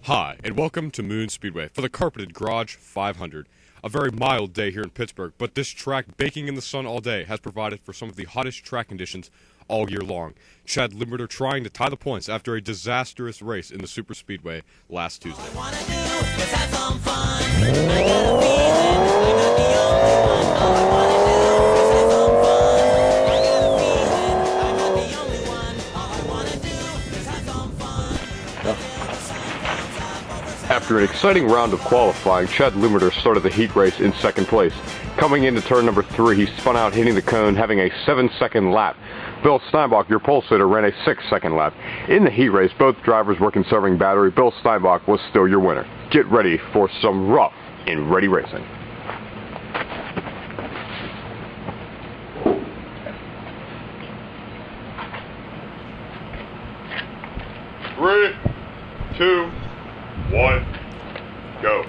Hi, and welcome to Moon Speedway for the Carpeted Garage 500. A very mild day here in Pittsburgh, but this track baking in the sun all day has provided for some of the hottest track conditions all year long. Chad Limburner trying to tie the points after a disastrous race in the Super Speedway last Tuesday. After an exciting round of qualifying, Chad Limburner started the heat race in second place. Coming into turn number 3, he spun out hitting the cone, having a 7-second lap. Bill Steinbach, your pole sitter, ran a 6-second lap. In the heat race, both drivers were conserving battery. Bill Steinbach was still your winner. Get ready for some rough and ready racing. Three, 2, 1, go.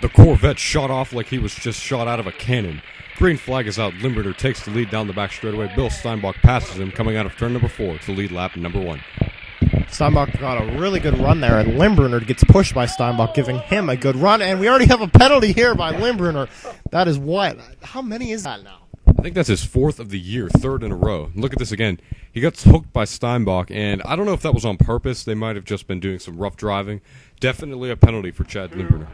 The Corvette shot off like he was just shot out of a cannon. Green flag is out. Limburner takes the lead down the back straightaway. Bill Steinbach passes him coming out of turn number 4 to lead lap number 1. Steinbach got a really good run there, and Limburner gets pushed by Steinbach, giving him a good run, and we already have a penalty here by Limburner. That is what? How many is that now? I think that's his 4th of the year, 3rd in a row. Look at this again. He got hooked by Steinbach, and I don't know if that was on purpose. They might have just been doing some rough driving. Definitely a penalty for Chad Limburner.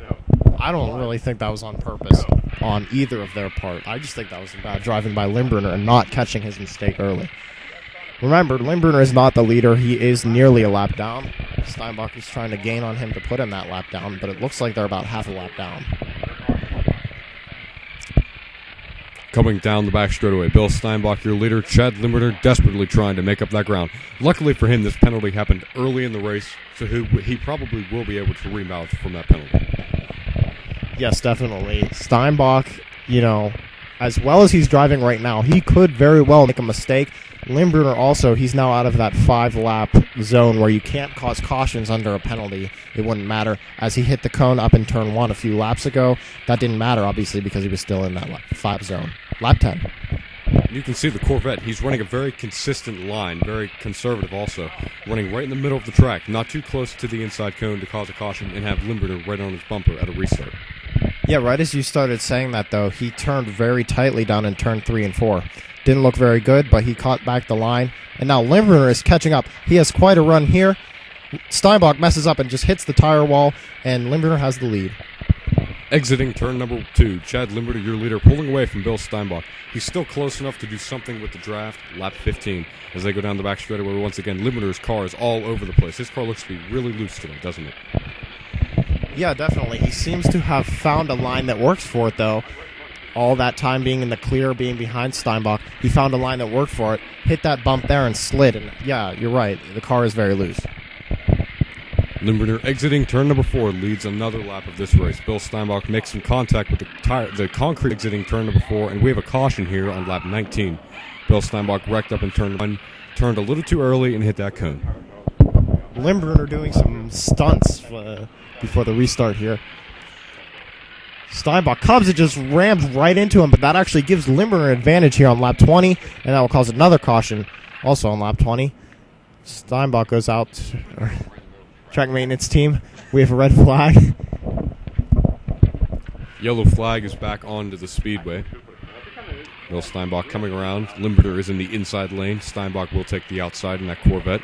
I don't really think that was on purpose on either of their part. I just think that was bad driving by Limburner and not catching his mistake early. Remember, Limburner is not the leader. He is nearly a lap down. Steinbach is trying to gain on him to put him that lap down, but it looks like they're about half a lap down. Coming down the back straightaway, Bill Steinbach, your leader. Chad Limburner desperately trying to make up that ground. Luckily for him, this penalty happened early in the race, so he probably will be able to remount from that penalty. Yes, definitely. Steinbach, as well as he's driving right now, he could very well make a mistake. Limburner also, he's now out of that 5-lap zone where you can't cause cautions under a penalty. It wouldn't matter. As he hit the cone up in turn 1 a few laps ago, that didn't matter, obviously, because he was still in that 5 zone. Lap 10. You can see the Corvette. He's running a very consistent line, very conservative also. Running right in the middle of the track, not too close to the inside cone to cause a caution and have Limburner right on his bumper at a restart. Yeah, right as you started saying that, though, he turned very tightly down in turn 3 and 4. Didn't look very good, but he caught back the line. And now Limburner is catching up. He has quite a run here. Steinbach messes up and just hits the tire wall, and Limburner has the lead. Exiting turn number 2, Chad Limburner, your leader, pulling away from Bill Steinbach. He's still close enough to do something with the draft, lap 15. As they go down the back straightaway, once again, Limburner's car is all over the place. His car looks to be really loose today, doesn't it? Yeah, definitely. He seems to have found a line that works for it, though. All that time being in the clear, being behind Steinbach, he found a line that worked for it, hit that bump there and slid. And yeah, you're right. The car is very loose. Limburner exiting turn number 4 leads another lap of this race. Bill Steinbach makes some contact with the concrete exiting turn number 4, and we have a caution here on lap 19. Bill Steinbach wrecked up in turn 1, turned a little too early and hit that cone. Limburner doing some stunts before the restart here. Steinbach comes and just rams right into him, but that actually gives Limburner an advantage here on lap 20, and that will cause another caution also on lap 20. Steinbach goes out. Track maintenance team, we have a red flag. Yellow flag is back onto the speedway. Bill Steinbach coming around. Limburner is in the inside lane. Steinbach will take the outside in that Corvette.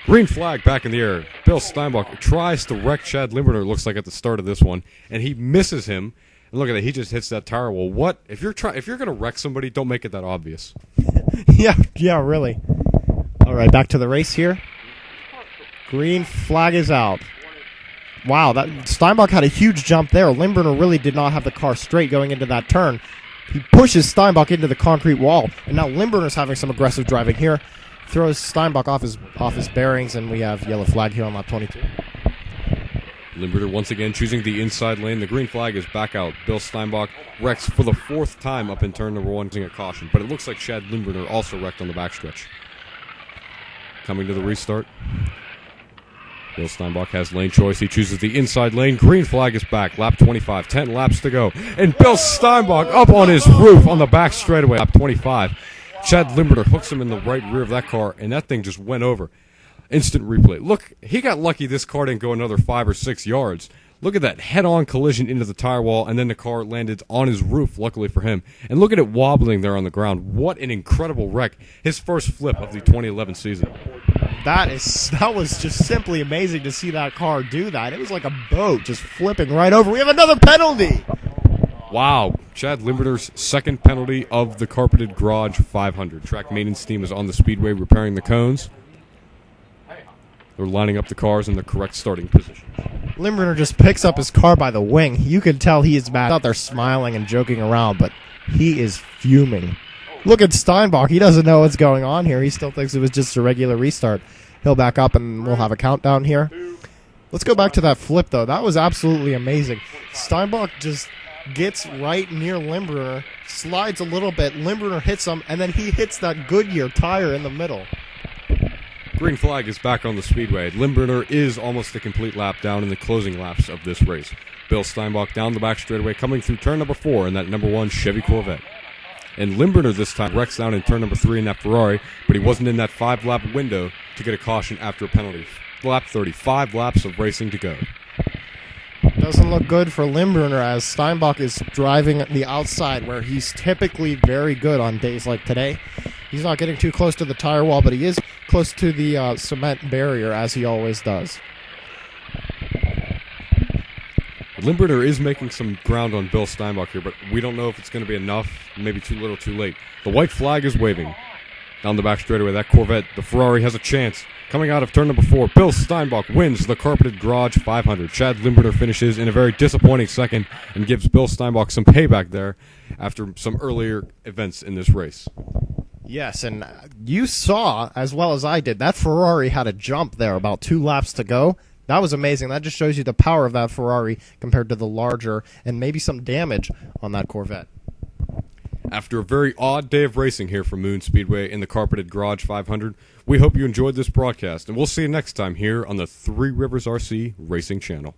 Green flag back in the air. Bill Steinbach tries to wreck Chad Limburner, looks like at the start of this one, and he misses him. And look at that, he just hits that tire wall. What? If you're going to wreck somebody, don't make it that obvious. Yeah, really. All right, back to the race here. Green flag is out. Wow, Steinbach had a huge jump there. Limburner really did not have the car straight going into that turn. He pushes Steinbach into the concrete wall, and now Limburner's having some aggressive driving here. Throws Steinbach off his bearings, and we have yellow flag here on lap 22. Limburner once again choosing the inside lane. The green flag is back out. Bill Steinbach wrecks for the 4th time up in turn number 1 using a caution, but it looks like Chad Limburner also wrecked on the backstretch. Coming to the restart. Bill Steinbach has lane choice. He chooses the inside lane. Green flag is back. Lap 25. 10 laps to go. And Bill Steinbach up on his roof on the back straightaway. Lap 25. Chad Limburner hooks him in the right rear of that car, and that thing just went over. Instant replay. Look, he got lucky this car didn't go another 5 or 6 yards. Look at that head-on collision into the tire wall, and then the car landed on his roof, luckily for him. And look at it wobbling there on the ground. What an incredible wreck. His first flip of the 2011 season. That was just simply amazing to see that car do that. It was like a boat just flipping right over. We have another penalty. Wow. Chad Limburner's second penalty of the Carpeted Garage 500. Track maintenance team is on the speedway repairing the cones. They're lining up the cars in the correct starting position. Limburner just picks up his car by the wing. You can tell he is mad. Out there smiling and joking around, but he is fuming. Look at Steinbach. He doesn't know what's going on here. He still thinks it was just a regular restart. He'll back up, and we'll have a countdown here. Let's go back to that flip, though. That was absolutely amazing. Steinbach just gets right near Limburner, slides a little bit. Limburner hits him, and then he hits that Goodyear tire in the middle. Green flag is back on the speedway. Limburner is almost a complete lap down in the closing laps of this race. Bill Steinbach down the back straightaway, coming through turn number 4 in that number 1 Chevy Corvette. And Limburner this time wrecks down in turn number 3 in that Ferrari, but he wasn't in that 5-lap window to get a caution after a penalty. Lap 35 laps of racing to go. Doesn't look good for Limburner as Steinbach is driving the outside where he's typically very good on days like today. He's not getting too close to the tire wall, but he is close to the cement barrier, as he always does. Limburner is making some ground on Bill Steinbach here, but we don't know if it's going to be enough, maybe too little too late. The white flag is waving. Down the back straightaway, that Corvette, the Ferrari, has a chance. Coming out of turn number 4, Bill Steinbach wins the Carpeted Garage 500. Chad Limburner finishes in a very disappointing second and gives Bill Steinbach some payback there after some earlier events in this race. Yes, and you saw, as well as I did, that Ferrari had a jump there about 2 laps to go. That was amazing. That just shows you the power of that Ferrari compared to the larger and maybe some damage on that Corvette. After a very odd day of racing here from Moon Speedway in the Carpeted Garage 500, we hope you enjoyed this broadcast, and we'll see you next time here on the Three Rivers RC Racing Channel.